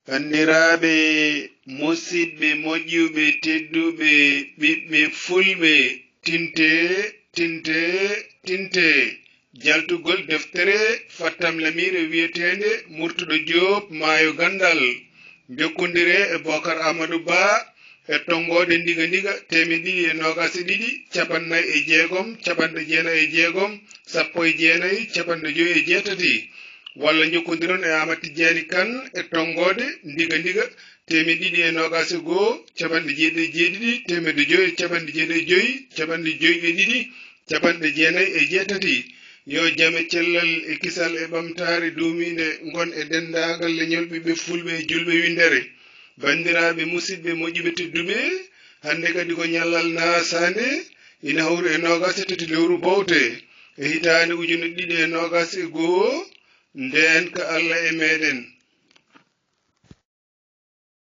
Bandiraɓe musidɓe moƴƴuɓe tedduɓe ɓiɓɓe fulɓe tinte jaltugol deftere fattam lamire wiyetende Murtuɗo Diop maayo gandal jokkondire e Bocar Amadou Ba e tongode ndiga temedɗiɗi e nogas e ɗiɗi capannayyi e jeegom capanɗe jeenayyi e jeegom sappo e jeenayyi capanɗe joyi e jeetati walla jokkodiron e Amadou Tidiani Kane e tongode ndiga temedɗiɗi e nogas e goho capanɗe jeeɗiɗi e jeeɗiɗi temedde joyi capanɗe jeeɗiɗi e joyi capanɗe joyi e ɗiɗi capanɗe jeenayyi e jeetati yo jaam e cellal e kisal e ɓamtare duumide gon e dendagal leñol ɓiɓɓe fulɓe e julɓe windere bandiraɓe musidɓe moƴƴuɓe tedduɓe hande kadi ko ñallal nasade ina hawri e nogas e tati lewru bowte e hitande ujunere ɗiɗi e nogas e goho ndenka Allah e meɗen